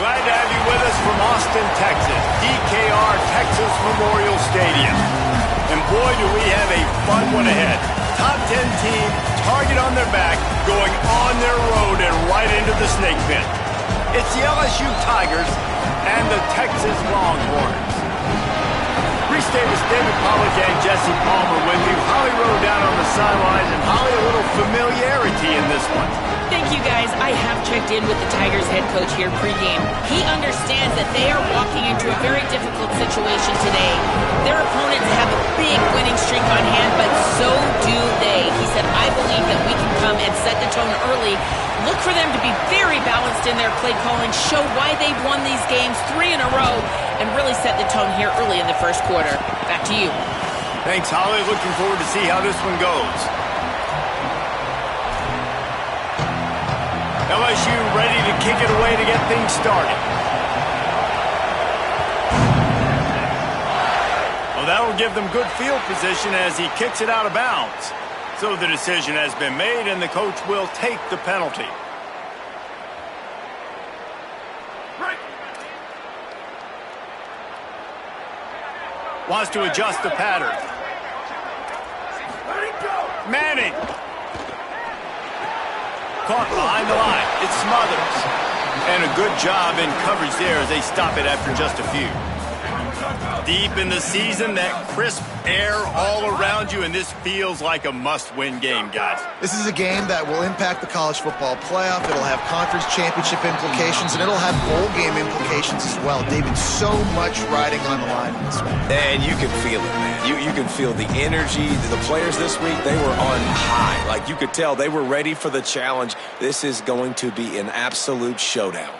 Glad to have you with us from Austin, Texas, DKR Texas Memorial Stadium. And boy, do we have a fun one ahead. Top 10 team, target on their back, going on their road and right into the snake pit. It's the LSU Tigers and the Texas Longhorns. Reese Davis, David Pollack, and Jesse Palmer with you. Holly Rowe down on the sidelines, and Holly, a little familiarity in this one. Thank you, guys. I have checked in with the Tigers head coach here pregame. He understands that they are walking into a very difficult situation today. Their opponents have a big winning streak on hand, but so do they. He said, I believe that we can come and set the tone early. Look for them to be very balanced in their play calling, show why they've won these games 3 in a row, and really set the tone here early in the first quarter. Back to you. Thanks, Holly. Looking forward to see how this one goes. LSU ready to kick it away to get things started. Well, that'll give them good field position as he kicks it out of bounds. So the decision has been made, and the coach will take the penalty. Wants to adjust the pattern. Manning. Caught behind the line. It smothers. And a good job in coverage there as they stop it after just a few. Deep in the season, that crisp air all around you, and this feels like a must-win game, guys. This is a game that will impact the college football playoff. It'll have conference championship implications, and it'll have bowl game implications as well. David, so much riding on the line in this one. And you can feel it, man. You can feel the energy. The players this week, they were on high. Like, you could tell they were ready for the challenge. This is going to be an absolute showdown.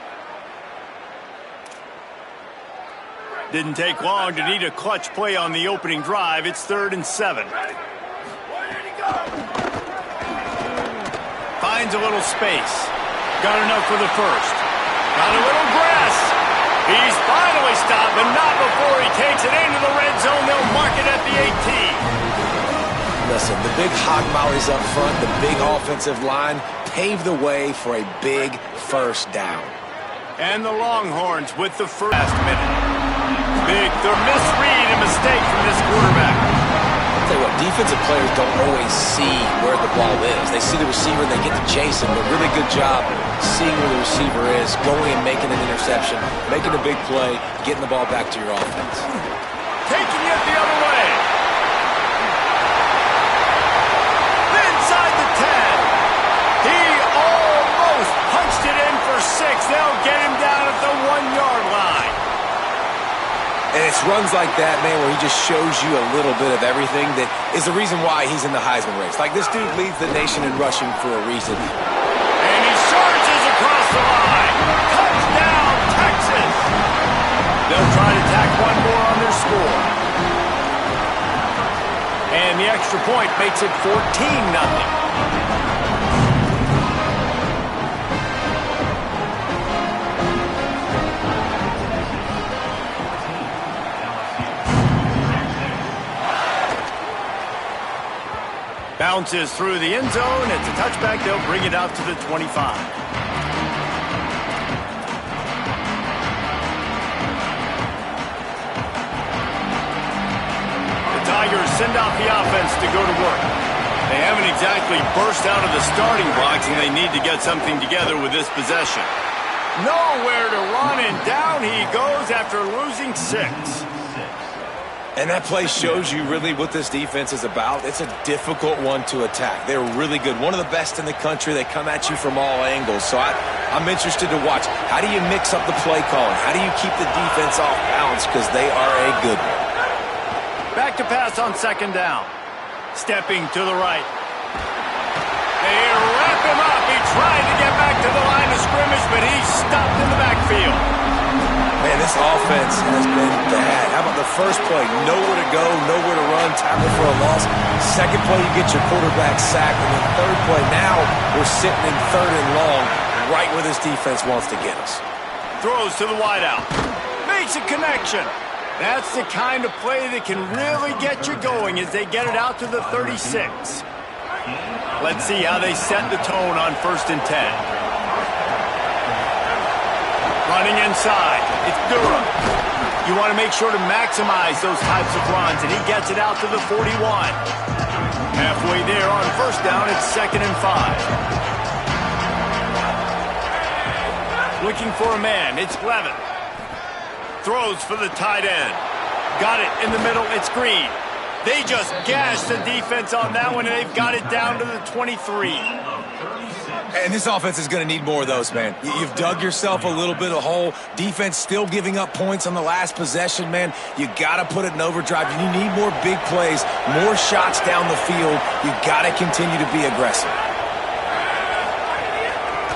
Didn't take long to need a clutch play on the opening drive. It's 3rd and 7. Finds a little space. Got enough for the first. Got a little grass. He's finally stopped, but not before he takes it into the red zone. They'll mark it at the 18. Listen, the big hog mollies up front, the big offensive line paved the way for a big first down. And the Longhorns with the first minute. Big, the misread and mistake from this quarterback. I'll tell you what, defensive players don't always see where the ball is. They see the receiver and they get to chase him, but really good job seeing where the receiver is, going and making an interception, making a big play, getting the ball back to your offense. Taking it the other way. Inside the 10. He almost punched it in for 6. They'll get him down at the 1-yard line. And it's runs like that, man, where he just shows you a little bit of everything that is the reason why he's in the Heisman race. Like, this dude leads the nation in rushing for a reason. And he charges across the line. Touchdown, Texas. They'll try to tack one more on their score. And the extra point makes it 14-0. Bounces through the end zone. It's a touchback. They'll bring it out to the 25. The Tigers send out the offense to go to work. They haven't exactly burst out of the starting blocks, and they need to get something together with this possession. Nowhere to run, and down he goes after losing 6. And that play shows you really what this defense is about. It's a difficult one to attack. They're really good. One of the best in the country. They come at you from all angles. So I'm interested to watch. How do you mix up the play calling? How do you keep the defense off balance? Because they are a good one. Back to pass on 2nd down. Stepping to the right. They wrap him up. He tried to get back to the line of scrimmage, but he's stopped in the backfield. Man, this offense has been bad. How about the first play? Nowhere to go, nowhere to run, tackle for a loss. Second play, you get your quarterback sacked. And then third play, now we're sitting in 3rd and long, right where this defense wants to get us. Throws to the wideout. Makes a connection. That's the kind of play that can really get you going as they get it out to the 36. Let's see how they set the tone on 1st and 10. Running inside. It's Durham. You want to make sure to maximize those types of runs, and he gets it out to the 41. Halfway there on first down, it's 2nd and 5. Looking for a man, it's Levin. Throws for the tight end. Got it in the middle, it's Green. They just gashed the defense on that one, and they've got it down to the 23. And this offense is going to need more of those, man. You've dug yourself a little bit of a hole. Defense still giving up points on the last possession, man. You got to put it in overdrive. You need more big plays, more shots down the field. You got to continue to be aggressive.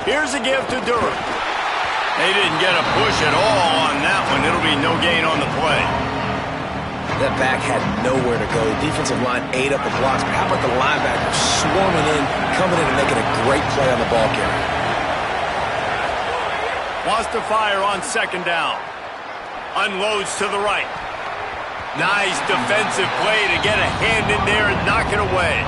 Here's a give to Durham. They didn't get a push at all on that one. It'll be no gain on the play. That back had nowhere to go. The defensive line ate up the blocks. But how about the linebacker swarming in, coming in and making a great play on the ball carrier? Wants to fire on 2nd down. Unloads to the right. Nice defensive play to get a hand in there and knock it away.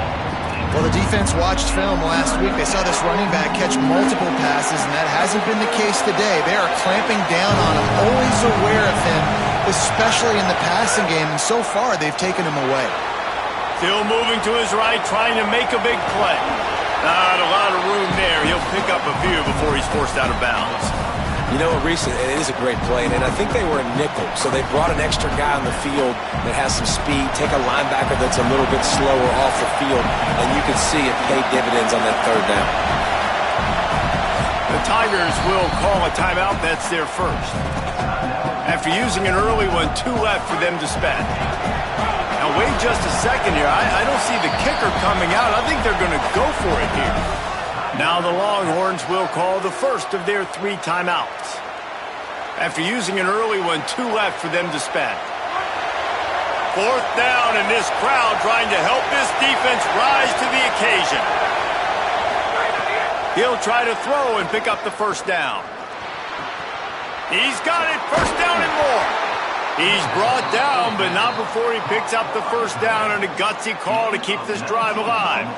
Well, the defense watched film last week. They saw this running back catch multiple passes, and that hasn't been the case today. They are clamping down on him, always aware of him, especially in the passing game, and so far they've taken him away. Still moving to his right, trying to make a big play. Not a lot of room there. He'll pick up a few before he's forced out of bounds. You know, Reese, it is a great play, and I think they were a nickel, so they brought an extra guy on the field that has some speed, take a linebacker that's a little bit slower off the field, and you can see it paid dividends on that 3rd down. The Tigers will call a timeout. That's their first. After using an early one, 2 left for them to spend. Now, wait just a second here. I don't see the kicker coming out. I think they're going to go for it here. Now the Longhorns will call the first of their 3 timeouts. After using an early one, 2 left for them to spend. 4th down, and this crowd trying to help this defense rise to the occasion. He'll try to throw and pick up the 1st down. He's got it, 1st down and more. He's brought down, but not before he picks up the 1st down, and a gutsy call to keep this drive alive.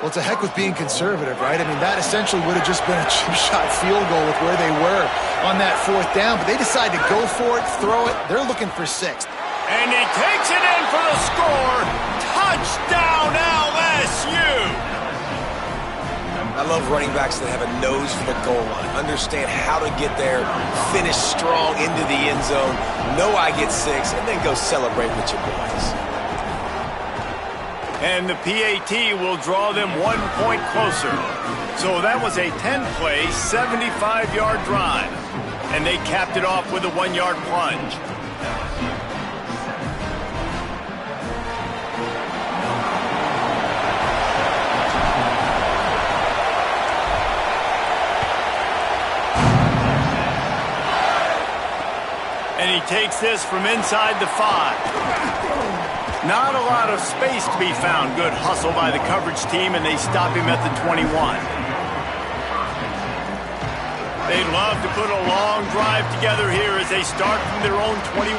Well, it's a heck with being conservative, right? I mean, that essentially would have just been a chip-shot field goal with where they were on that 4th down, but they decided to go for it, throw it. They're looking for 6th. And he takes it in for the score. Touchdown, LSU! I love running backs that have a nose for the goal line, understand how to get there, finish strong into the end zone, know I get 6, and then go celebrate with your boys. And the PAT will draw them 1 point closer. So that was a 10-play, 75-yard drive. And they capped it off with a 1-yard plunge. And he takes this from inside the 5. Not a lot of space to be found. Good hustle by the coverage team, and they stop him at the 21. They'd love to put a long drive together here as they start from their own 21.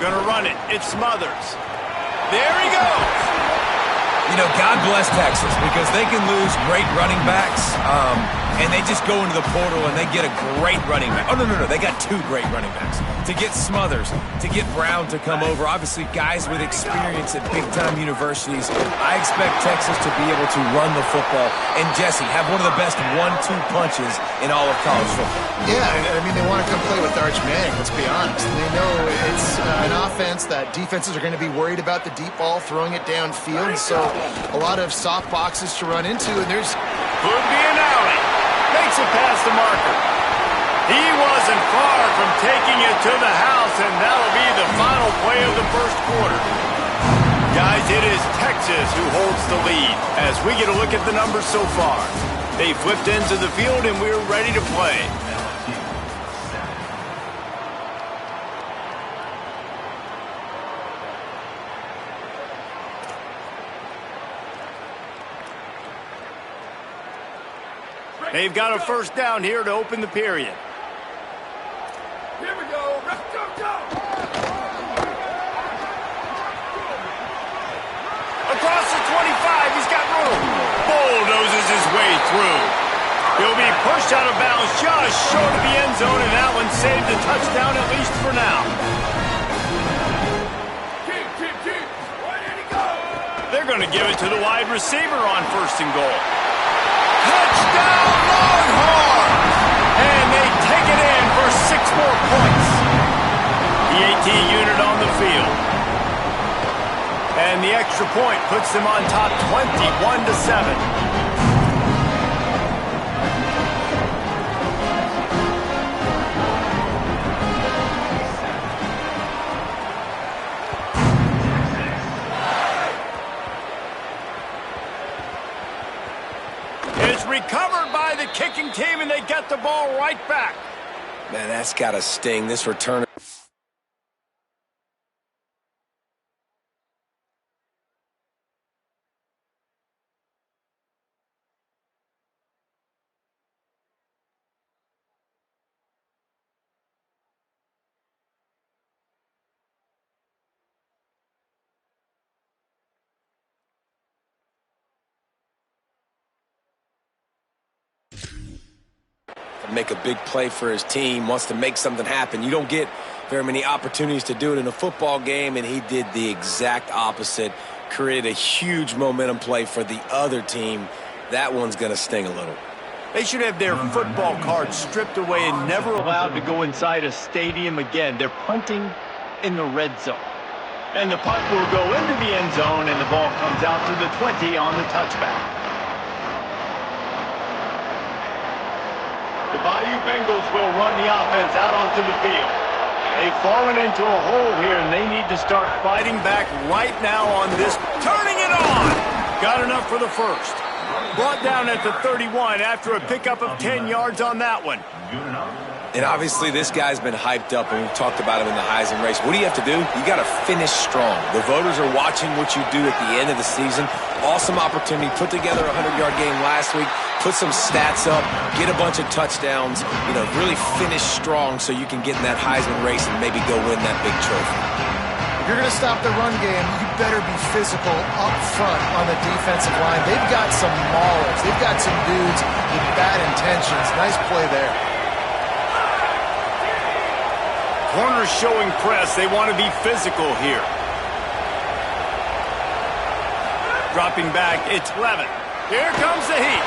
Gonna run it. It's Smothers. There he goes. You know, God bless Texas, because they can lose great running backs, and they just go into the portal and they get a great running back. Oh, no, they got 2 great running backs. To get Smothers, to get Brown to come over, obviously guys with experience at big-time universities. I expect Texas to be able to run the football and, Jesse, have one of the best 1-2 punches in all of college football. Yeah, I mean, they want to come play with Arch Manning, let's be honest. And they know it's an offense that defenses are going to be worried about the deep ball, throwing it downfield. So a lot of soft boxes to run into, and there's... Could be an alley. Makes it past the marker. He wasn't far from taking it to the house, and that'll be the final play of the 1st quarter. Guys, it is Texas who holds the lead as we get a look at the numbers so far. They flipped into the field, and we're ready to play. They've got a 1st down here to open the period. Here we go. Let's go. Across the 25, he's got room. Bulldozes his way through. He'll be pushed out of bounds just short of the end zone, and that one saved a touchdown at least for now. They're going to give it to the wide receiver on 1st and goal. Touchdown Longhorns! And they take it in for 6 more points. The 18 unit on the field. And the extra point puts them on top 21-7. Recovered by the kicking team, and they get the ball right back. Man, that's got to sting. This return. Make a big play for his team, wants to make something happen. You don't get very many opportunities to do it in a football game, and he did the exact opposite. Created a huge momentum play for the other team. That one's going to sting a little. They should have their football cards stripped away and never allowed to go inside a stadium again. They're punting in the red zone. And the punt will go into the end zone, and the ball comes out to the 20 on the touchback. The Bayou Bengals will run the offense out onto the field. They've fallen into a hole here, and they need to start fighting back right now on this. Turning it on! Got enough for the first. Brought down at the 31 after a pickup of 10 yards on that one. And obviously this guy's been hyped up, and we've talked about him in the Heisman race. What do you have to do? You got to finish strong. The voters are watching what you do at the end of the season. Awesome opportunity. Put together a 100-yard game last week. Put some stats up. Get a bunch of touchdowns. You know, really finish strong so you can get in that Heisman race and maybe go win that big trophy. If you're going to stop the run game, you better be physical up front on the defensive line. They've got some maulers. They've got some dudes with bad intentions. Nice play there. Corners showing press. They want to be physical here. Dropping back, it's Levin. Here comes the heat.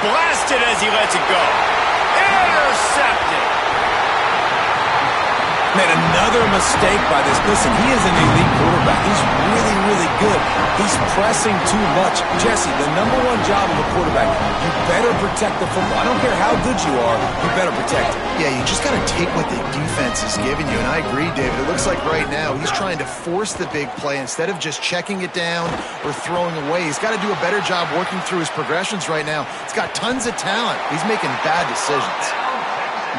Blasted as he lets it go. Intercepted. Man, another mistake by this. Listen, he is an elite quarterback. He's really, really good. He's pressing too much. Jesse, the #1 job of a quarterback, you better protect the football. I don't care how good you are, you better protect it. Yeah, you just got to take what the defense is giving you, and I agree, David. It looks like right now he's trying to force the big play instead of just checking it down or throwing away. He's got to do a better job working through his progressions right now. He's got tons of talent. He's making bad decisions.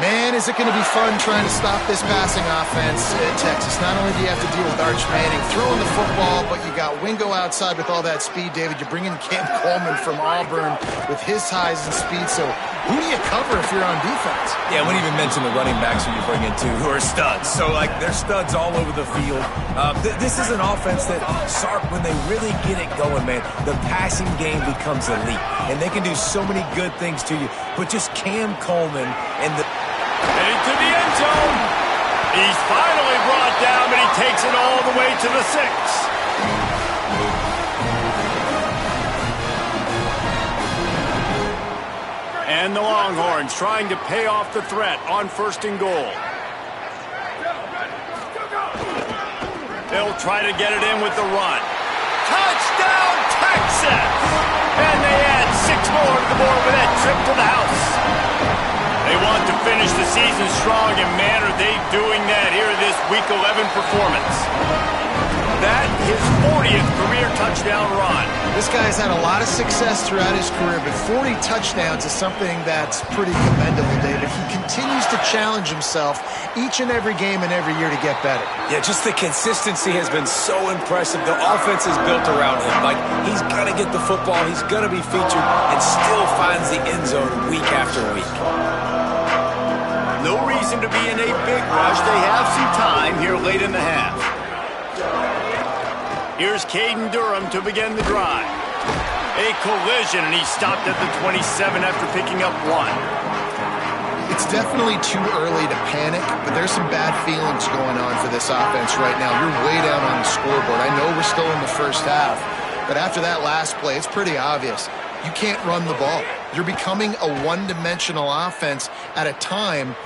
Man, is it going to be fun trying to stop this passing offense at Texas. Not only do you have to deal with Arch Manning throwing the football, but you got Wingo outside with all that speed, David. You bring in Cam Coleman from Auburn with his highs and speed. So who do you cover if you're on defense? Yeah, I wouldn't even mention the running backs who you bring in, too, who are studs. So, like, they're studs all over the field. This is an offense that, Sark, when they really get it going, man, the passing game becomes elite. And they can do so many good things to you. But just Cam Coleman and the... Heading to the end zone. He's finally brought down, but he takes it all the way to the 6. And the Longhorns trying to pay off the threat on 1st and goal. They'll try to get it in with the run. Touchdown, Texas! And they add 6 more to the board with that trip to the house. They want to finish the season strong, and man, are they doing that here in this Week 11 performance. That his 40th career touchdown run. This guy's had a lot of success throughout his career, but 40 touchdowns is something that's pretty commendable, David. He continues to challenge himself each and every game and every year to get better. Yeah, just the consistency has been so impressive. The offense is built around him. Like, he's got to get the football, he's going to be featured, and still finds the end zone week after week. No reason to be in a big rush. They have some time here late in the half. Here's Caden Durham to begin the drive. A collision, and he stopped at the 27 after picking up 1. It's definitely too early to panic, but there's some bad feelings going on for this offense right now. You're way down on the scoreboard. I know we're still in the first half, but after that last play, it's pretty obvious. You can't run the ball. You're becoming a one-dimensional offense at a time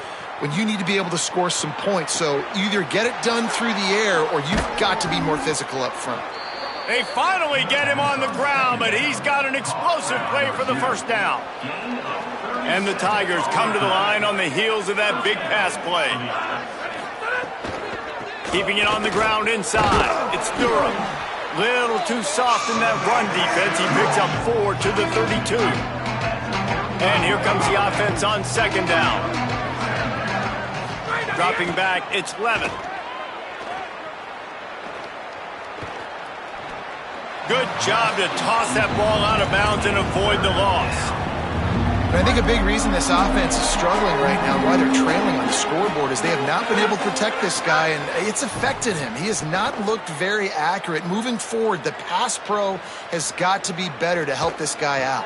when you need to be able to score some points. So either get it done through the air or you've got to be more physical up front. They finally get him on the ground, but he's got an explosive play for the first down. And the Tigers come to the line on the heels of that big pass play. Keeping it on the ground inside. It's Durham. Little too soft in that run defense. He picks up 4 to the 32. And here comes the offense on second down. Dropping back, it's Levin. Good job to toss that ball out of bounds and avoid the loss. But I think a big reason this offense is struggling right now, why they're trailing on the scoreboard, is they have not been able to protect this guy, and it's affected him. He has not looked very accurate. Moving forward, the pass pro has got to be better to help this guy out.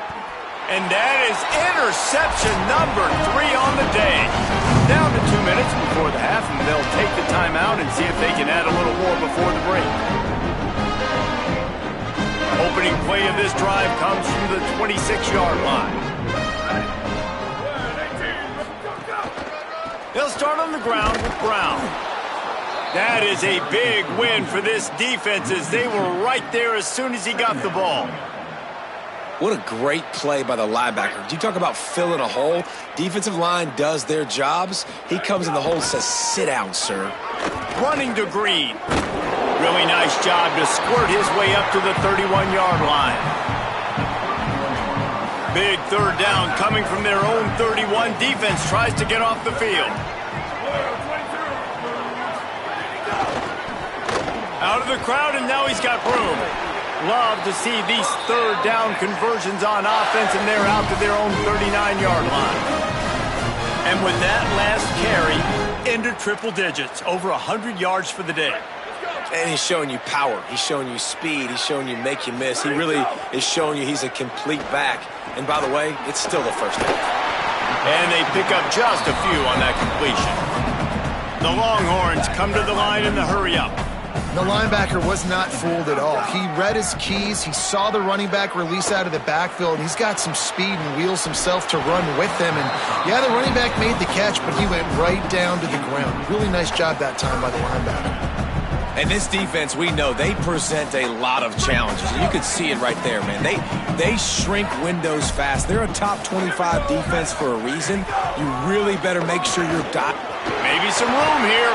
And that is interception number 3 on the day. Down to 2 minutes before the half, and they'll take the timeout and see if they can add a little more before the break. Opening play of this drive comes from the 26-yard line. They'll start on the ground with Brown. That is a big win for this defense as they were right there as soon as he got the ball. What a great play by the linebacker. You talk about filling a hole. Defensive line does their jobs. He comes in the hole and says, sit down, sir. Running to Green. Really nice job to squirt his way up to the 31-yard line. Big third down coming from their own 31. Defense tries to get off the field. Out of the crowd, and now he's got room. Love to see these third down conversions on offense, and they're out to their own 39-yard line. And with that last carry, into triple digits, over 100 yards for the day. And he's showing you power. He's showing you speed. He's showing you make you miss. He really is showing you he's a complete back. And by the way, it's still the first half. And they pick up just a few on that completion. The Longhorns come to the line in the hurry-up. The linebacker was not fooled at all. He read his keys. He saw the running back release out of the backfield. He's got some speed and wheels himself to run with him. And, yeah, the running back made the catch, but he went right down to the ground. Really nice job that time by the linebacker. And this defense, we know, they present a lot of challenges. You can see it right there, man. They shrink windows fast. They're a top 25 defense for a reason. You really better make sure you're Maybe some room here.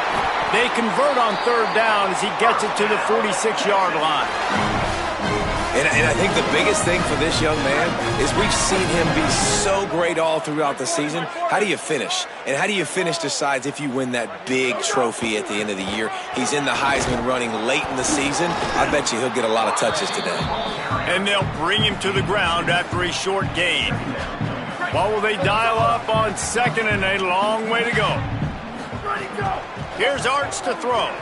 They convert on third down as he gets it to the 46-yard line. And I think the biggest thing for this young man is we've seen him be so great all throughout the season. How do you finish? And how do you finish decides if you win that big trophy at the end of the year. He's in the Heisman running late in the season. I bet you he'll get a lot of touches today. And they'll bring him to the ground after a short gain. What will they dial up on second and a long way to go? Here's Arch to throw.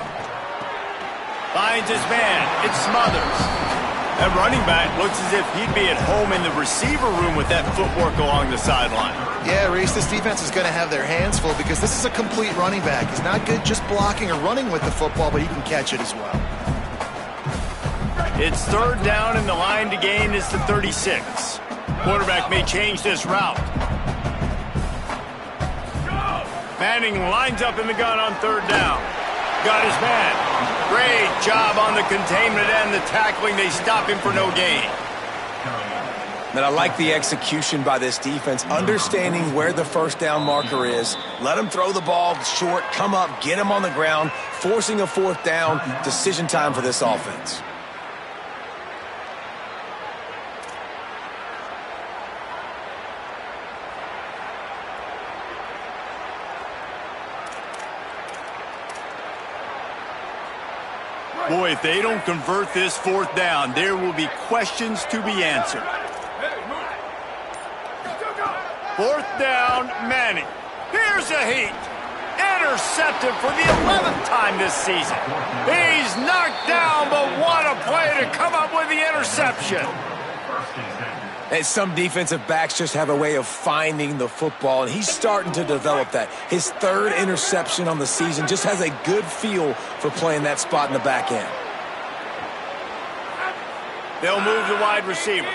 Finds his man. It's Smothers. That running back looks as if he'd be at home in the receiver room with that footwork along the sideline. Yeah, Reese, this defense is going to have their hands full because this is a complete running back. He's not good just blocking or running with the football, but he can catch it as well. It's third down, and the line to gain is the 36. Quarterback may change this route. Manning lines up in the gun on third down. Got his man. Great job on the containment and the tackling. They stop him for no gain. Man, I like the execution by this defense, understanding where the first down marker is. Let him throw the ball short, come up, get him on the ground, forcing a fourth down. Decision time for this offense. Boy, if they don't convert this fourth down, there will be questions to be answered. Fourth down, Manning. Here's a heat. Intercepted for the 11th time this season. He's knocked down, but what a play to come up with the interception. And some defensive backs just have a way of finding the football, and he's starting to develop that. His third interception on the season, just has a good feel for playing that spot in the back end. They'll move the wide receiver.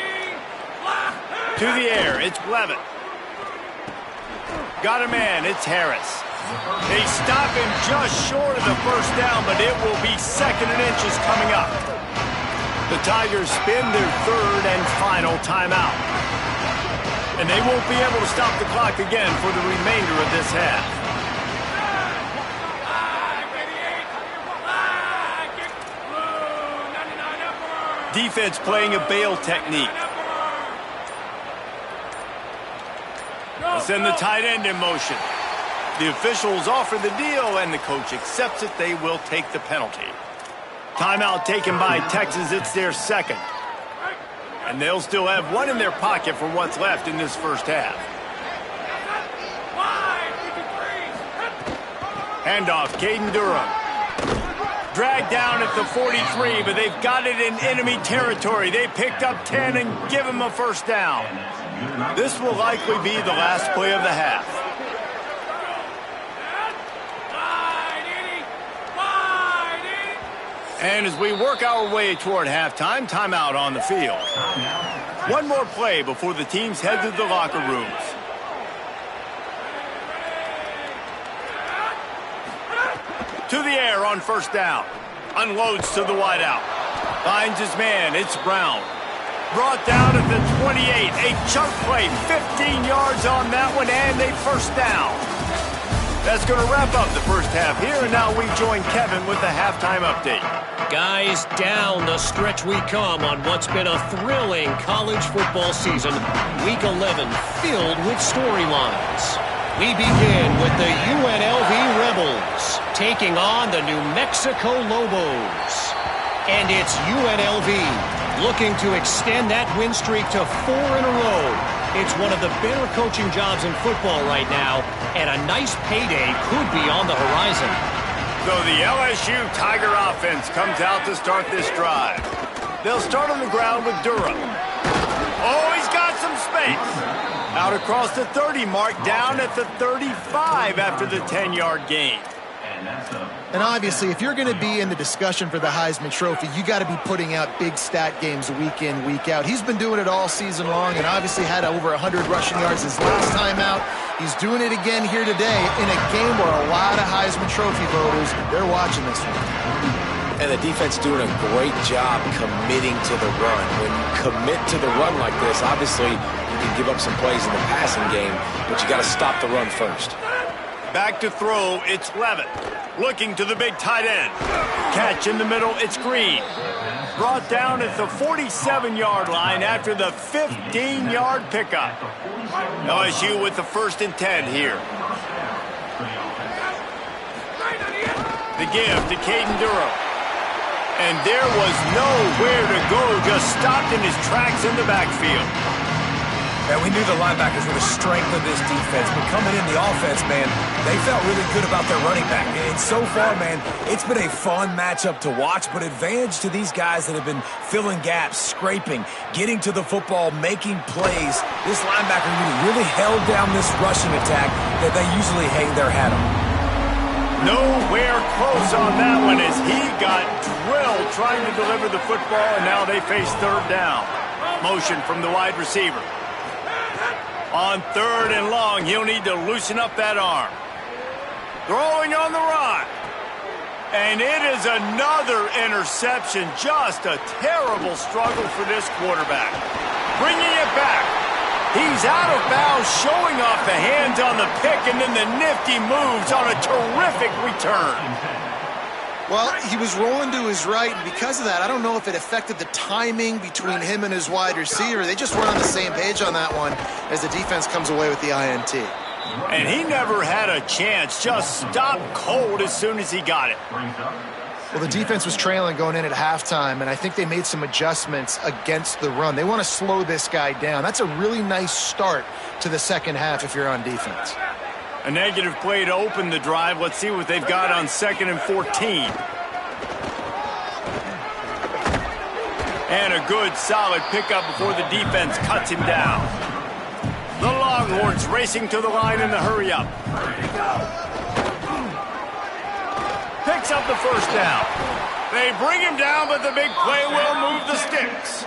To the air, it's Levitt. Got a man, it's Harris. They stop him just short of the first down, but it will be 2nd and inches coming up. The Tigers spin their 3rd and final timeout. And they won't be able to stop the clock again for the remainder of this half. Defense playing a bail technique. They'll send the tight end in motion. The officials offer the deal, and the coach accepts it. They will take the penalty. Timeout taken by Texas. It's their 2nd. And they'll still have one in their pocket for what's left in this first half. Handoff, Caden Durham. Dragged down at the 43, but they've got it in enemy territory. They picked up 10 and give him a first down. This will likely be the last play of the half. And as we work our way toward halftime, timeout on the field. One more play before the teams head to the locker rooms. To the air on first down. Unloads to the wideout. Finds his man. It's Brown. Brought down at the 28. A chunk play. 15 yards on that one and a first down. That's going to wrap up the first half here, and now we join Kevin with the halftime update. Guys, down the stretch we come on what's been a thrilling college football season. Week 11 filled with storylines. We begin with the UNLV Rebels taking on the New Mexico Lobos. And it's UNLV looking to extend that win streak to 4 in a row. It's one of the better coaching jobs in football right now, and a nice payday could be on the horizon. So the LSU Tiger offense comes out to start this drive. They'll start on the ground with Durham. Oh, he's got some space. Out across the 30 mark, down at the 35 after the 10-yard gain. And obviously, if you're going to be in the discussion for the Heisman Trophy, you got to be putting out big stat games week in, week out. He's been doing it all season long and obviously had over 100 rushing yards his last time out. He's doing it again here today in a game where a lot of Heisman Trophy voters, they're watching this one. And the defense doing a great job committing to the run. When you commit to the run like this, obviously you can give up some plays in the passing game, but you got to stop the run first. Back to throw, it's Levitt. Looking to the big tight end. Catch in the middle, it's Green. Brought down at the 47-yard line after the 15-yard pickup. LSU with the 1st and 10 here. The give to Caden Durham. And there was nowhere to go, just stopped in his tracks in the backfield. And we knew the linebackers were the strength of this defense, but coming in the offense, man, they felt really good about their running back. And so far, man, it's been a fun matchup to watch, but advantage to these guys that have been filling gaps, scraping, getting to the football, making plays. This linebacker really held down this rushing attack that they usually hang their hat on. Nowhere close on that one as he got drilled trying to deliver the football, and now they face 3rd down. Motion from the wide receiver. On 3rd and long, he'll need to loosen up that arm. Throwing on the run. And it is another interception. Just a terrible struggle for this quarterback. Bringing it back. He's out of bounds, showing off the hands on the pick, and then the nifty moves on a terrific return. Well, he was rolling to his right, and because of that, I don't know if it affected the timing between him and his wide receiver. They just weren't on the same page on that one as the defense comes away with the INT. And he never had a chance, just stopped cold as soon as he got it. Well, the defense was trailing going in at halftime, and I think they made some adjustments against the run. They want to slow this guy down. That's a really nice start to the second half if you're on defense. A negative play to open the drive. Let's see what they've got on 2nd and 14. And a good, solid pickup before the defense cuts him down. The Longhorns racing to the line in the hurry-up. Picks up the first down. They bring him down, but the big play will move the sticks.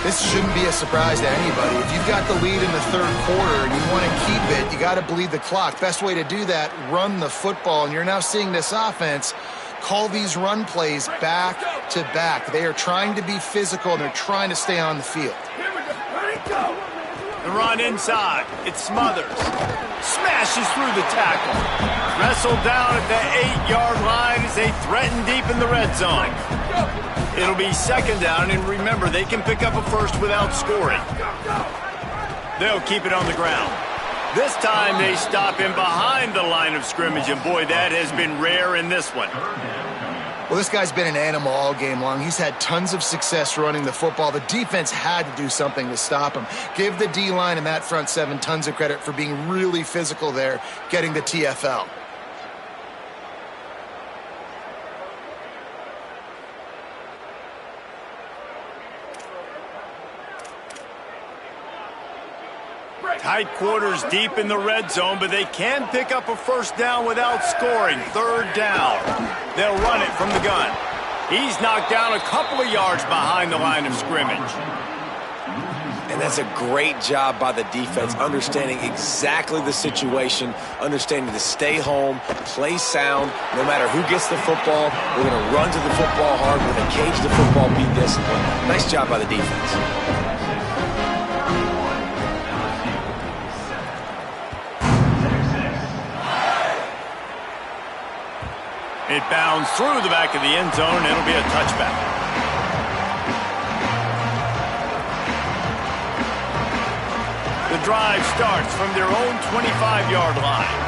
This shouldn't be a surprise to anybody. If you've got the lead in the third quarter and you want to keep it, you got to bleed the clock. Best way to do that, run the football. And you're now seeing this offense call these run plays back to back. They are trying to be physical, and they're trying to stay on the field. The run inside. It smothers. Smashes through the tackle. Wrestled down at the 8-yard line as they threaten deep in the red zone. It'll be second down, and remember, they can pick up a first without scoring. They'll keep it on the ground. This time they stop him behind the line of scrimmage, and boy, that has been rare in this one. Well, this guy's been an animal all game long. He's had tons of success running the football. The defense had to do something to stop him. Give the D-line and that front seven tons of credit for being really physical there, getting the TFL. Tight quarters deep in the red zone, but they can pick up a first down without scoring. Third down. They'll run it from the gun. He's knocked down a couple of yards behind the line of scrimmage. And that's a great job by the defense, understanding exactly the situation, understanding to stay home, play sound. No matter who gets the football, we're going to run to the football hard. We're going to cage the football, be disciplined. Nice job by the defense. It bounds through the back of the end zone. It'll be a touchback. The drive starts from their own 25-yard line.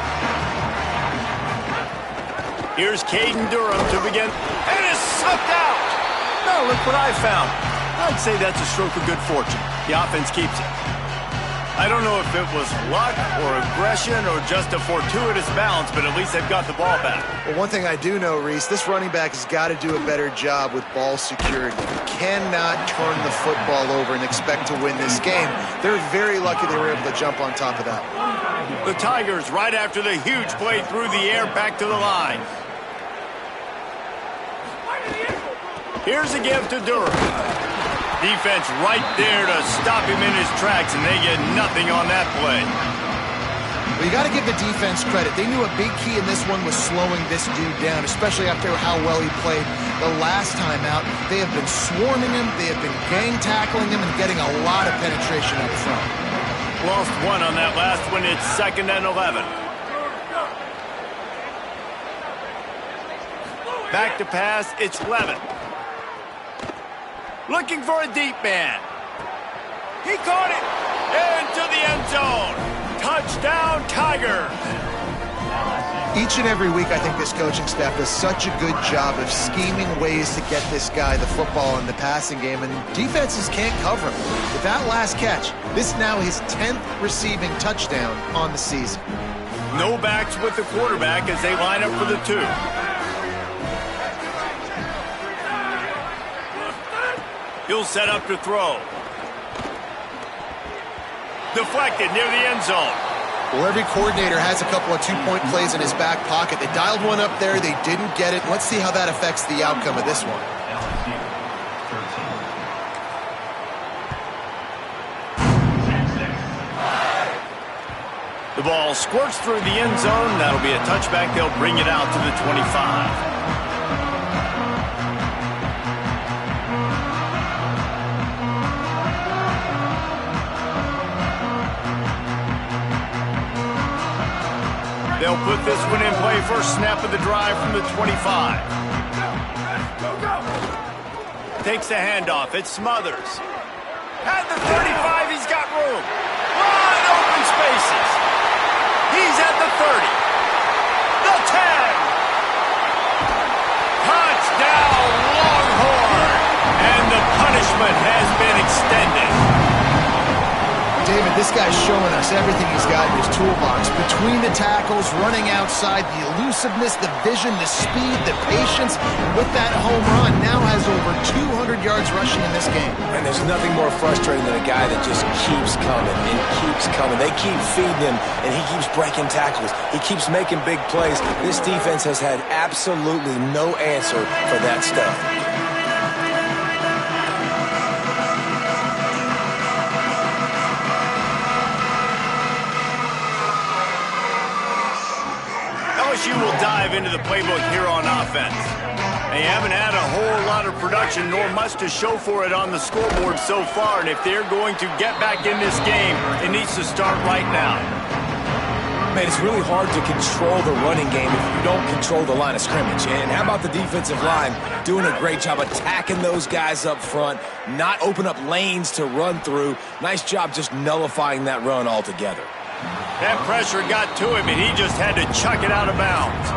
Here's Caden Durham to begin. And it's sucked out. Now look what I found. I'd say that's a stroke of good fortune. The offense keeps it. I don't know if it was luck or aggression or just a fortuitous bounce, but at least they've got the ball back. Well, one thing I do know, Reese, this running back has got to do a better job with ball security. You cannot turn the football over and expect to win this game. They're very lucky they were able to jump on top of that. The Tigers, right after the huge play through the air, back to the line. Here's a give to Durham. Defense right there to stop him in his tracks, and they get nothing on that play. Well, you got to give the defense credit. They knew a big key in this one was slowing this dude down, especially after how well he played the last time out. They have been swarming him, they have been gang tackling him, and getting a lot of penetration up front. Lost one on that last one. It's 2nd and 11. Back to pass. It's Levin. Looking for a deep man. He caught it into the end zone. Touchdown, Tigers. Each and every week, I think this coaching staff does such a good job of scheming ways to get this guy the football in the passing game, and defenses can't cover him. With that last catch, this is now his 10th receiving touchdown on the season. No backs with the quarterback as they line up for the two. He'll set up to throw. Deflected near the end zone. Well, every coordinator has a couple of two-point plays in his back pocket. They dialed one up there. They didn't get it. Let's see how that affects the outcome of this one. The ball squirts through the end zone. That'll be a touchback. They'll bring it out to the 25. They'll put this one in play. First snap of the drive from the 25. Takes the handoff. It smothers. At the 35, he's got room. Wide open spaces. He's at the 30. The 10. Touchdown, Longhorn. And the punishment has been extended. David, this guy's showing us everything he's got in his toolbox. Between the tackles, running outside, the elusiveness, the vision, the speed, the patience. And with that home run, now has over 200 yards rushing in this game. And there's nothing more frustrating than a guy that just keeps coming and keeps coming. They keep feeding him, and he keeps breaking tackles. He keeps making big plays. This defense has had absolutely no answer for that stuff. LSU will dive into the playbook here on offense. They haven't had a whole lot of production nor much to show for it on the scoreboard so far, and if they're going to get back in this game, it needs to start right now. Man, it's really hard to control the running game if you don't control the line of scrimmage. And how about the defensive line doing a great job attacking those guys up front, not open up lanes to run through. Nice job just nullifying that run altogether. That pressure got to him, and he just had to chuck it out of bounds.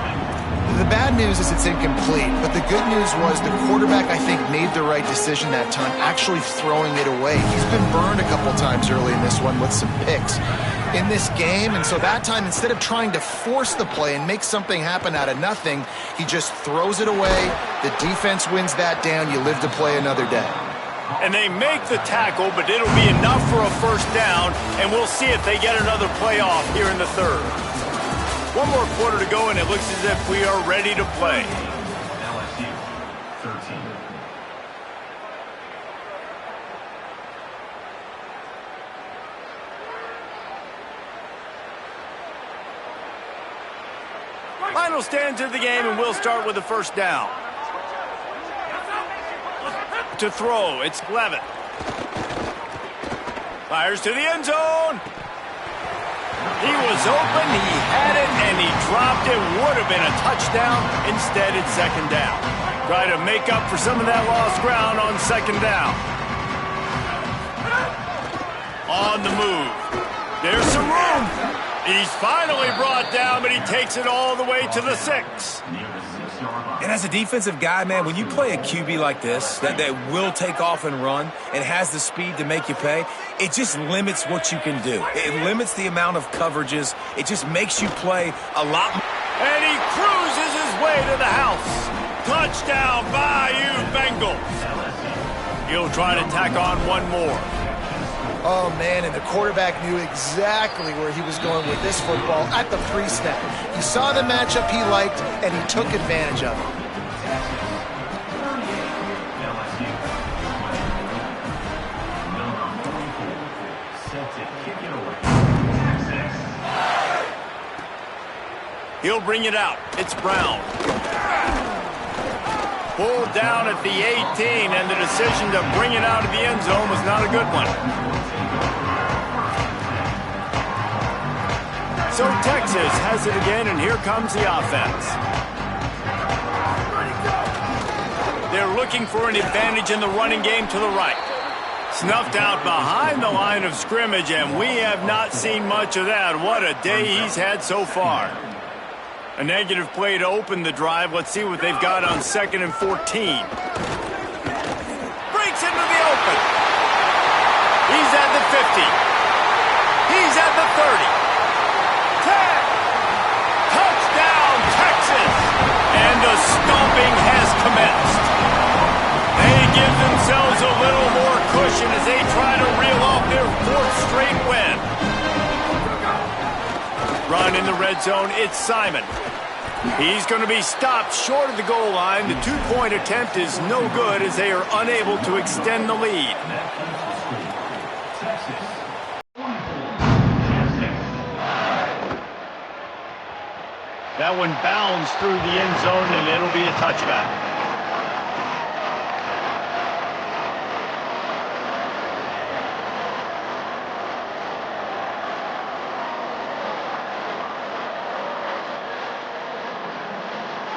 The bad news is it's incomplete, but the good news was the quarterback, I think, made the right decision that time, actually throwing it away. He's been burned a couple times early in this one with some picks in this game, and so that time, instead of trying to force the play and make something happen out of nothing, he just throws it away. The defense wins that down. You live to play another day. And they make the tackle, but it'll be enough for a first down, and we'll see if they get another playoff here in the third. One more quarter to go, and it looks as if we are ready to play. LSU 13. Final stands of the game, and we'll start with the first down. To throw, it's Levitt. Fires to the end zone. He was open, he had it, and he dropped it. Would have been a touchdown. Instead, it's second down. Try to make up for some of that lost ground on second down. On the move. There's some room. He's finally brought down, but he takes it all the way to the 6. And as a defensive guy, man, when you play a QB like this, that will take off and run and has the speed to make you pay, it just limits what you can do. It limits the amount of coverages. It just makes you play a lot more. And he cruises his way to the house. Touchdown, Bayou Bengals. He'll try to tack on one more. Oh, man, and the quarterback knew exactly where he was going with this football at the pre-snap. He saw the matchup he liked, and he took advantage of it. He'll bring it out. It's Brown. Pulled down at the 18, and the decision to bring it out of the end zone was not a good one. So Texas has it again, and here comes the offense. They're looking for an advantage in the running game to the right. Snuffed out behind the line of scrimmage, and we have not seen much of that. What a day he's had so far. A negative play to open the drive. Let's see what they've got on 2nd and 14. Breaks into the open. He's at the 50. He's at the 30. 10. Touchdown, Texas. And the stomping has commenced. They give themselves a little more cushion as they try to reel off their 4th straight win. Run in the red zone, it's Simon. He's going to be stopped short of the goal line. The 2-point attempt is no good as they are unable to extend the lead. That one bounds through the end zone, and it'll be a touchback.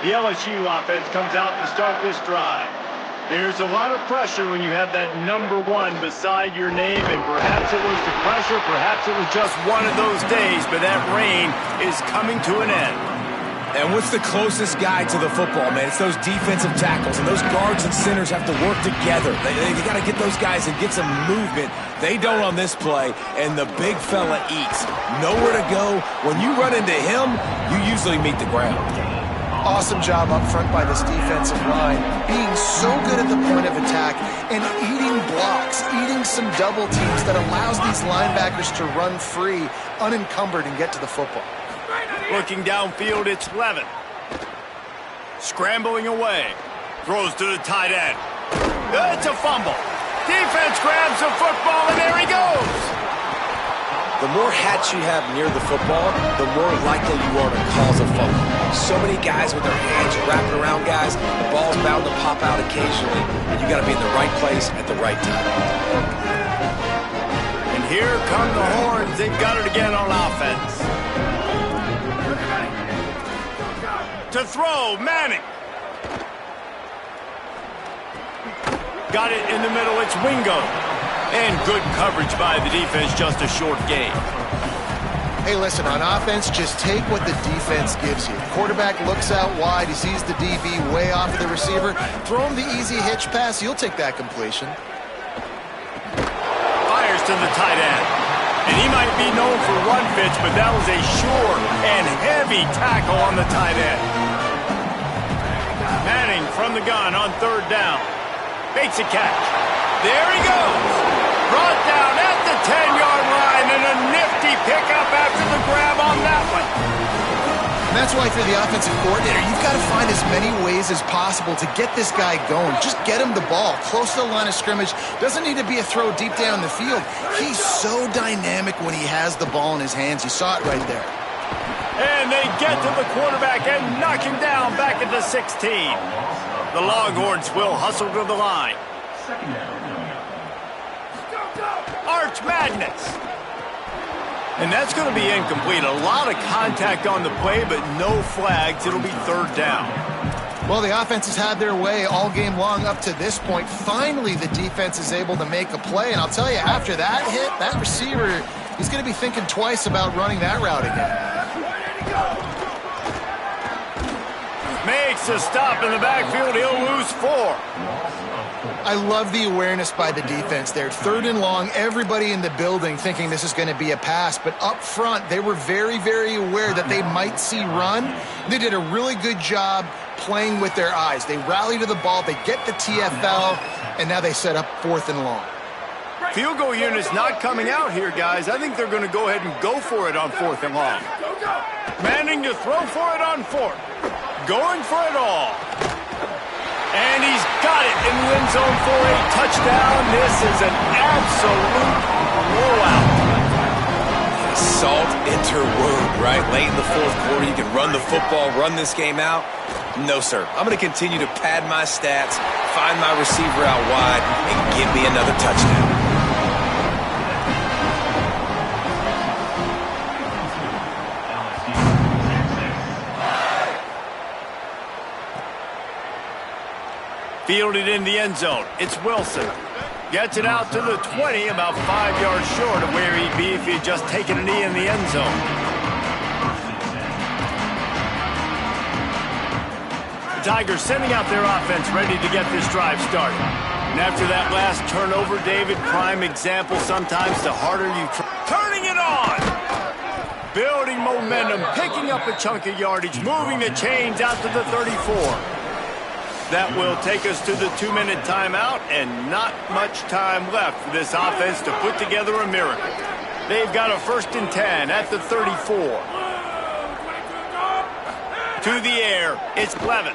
The LSU offense comes out to start this drive. There's a lot of pressure when you have that number 1 beside your name, and perhaps it was the pressure, perhaps it was just one of those days, but that rain is coming to an end. And what's the closest guy to the football, man? It's those defensive tackles, and those guards and centers have to work together. They got to get those guys and get some movement. They don't on this play, and the big fella eats. Nowhere to go. When you run into him, you usually meet the ground. Awesome job up front by this defensive line, being so good at the point of attack and eating blocks, eating some double teams that allows these linebackers to run free, unencumbered, and get to the football. Looking downfield, it's Levin. Scrambling away. Throws to the tight end. It's a fumble. Defense grabs the football, and there he goes. The more hats you have near the football, the more likely you are to cause a fumble. So many guys with their hands wrapping around guys, the ball's bound to pop out occasionally, and you got to be in the right place at the right time. And here come the horns. They've got it again on offense. To throw, Manning. Got it in the middle, it's Wingo. And good coverage by the defense, just a short gain. Hey, listen, on offense, just take what the defense gives you. Quarterback looks out wide, he sees the DB way off of the receiver. Throw him the easy hitch pass, you'll take that completion. Fires to the tight end. And he might be known for run fits, but that was a sure and heavy tackle on the tight end. Manning from the gun on third down. Makes a catch. There he goes. Brought down at the 10-yard line, and a nifty pickup after the grab on that one. And that's why, for the offensive coordinator, you've got to find as many ways as possible to get this guy going. Just get him the ball close to the line of scrimmage. Doesn't need to be a throw deep down the field. He's so dynamic when he has the ball in his hands. You saw it right there. And they get to the quarterback and knock him down back at the 16. The Longhorns will hustle to the line. Arch Madness. And that's going to be incomplete. A lot of contact on the play, but no flags. It'll be third down. Well, the offense has had their way all game long up to this point. Finally, the defense is able to make a play. And I'll tell you, after that hit, that receiver, he's going to be thinking twice about running that route again. Makes a stop in the backfield. He'll lose 4. I love the awareness by the defense there. Third and long, everybody in the building thinking this is going to be a pass. But up front, they were very, very aware that they might see run. They did a really good job playing with their eyes. They rally to the ball, they get the TFL, and now they set up 4th and long. Field goal unit's not coming out here, guys. I think they're going to go ahead and go for it on 4th and long. Manning to throw for it on 4th. Going for it all. And he's got it in the end zone for a touchdown. This is an absolute blowout. Salt enter word, right? Late in the 4th quarter, you can run the football, run this game out. No, sir. I'm going to continue to pad my stats, find my receiver out wide, and give me another touchdown. Fielded in the end zone. It's Wilson. Gets it out to the 20, about 5 yards short of where he'd be if he'd just taken a knee in the end zone. The Tigers sending out their offense ready to get this drive started. And after that last turnover, David, prime example, sometimes the harder you try. Turning it on! Building momentum, picking up a chunk of yardage, moving the chains out to the 34. That will take us to the 2-minute timeout, and not much time left for this offense to put together a miracle. They've got a 1st and 10 at the 34. To the air, it's Levin.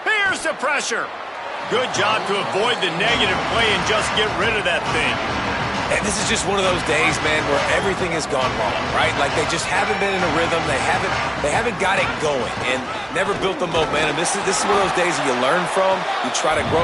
Here's the pressure. Good job to avoid the negative play and just get rid of that thing. And this is just one of those days, man, where everything has gone wrong, right? Like they just haven't been in a rhythm. They haven't got it going and never built the momentum. This is one of those days that you learn from. You try to grow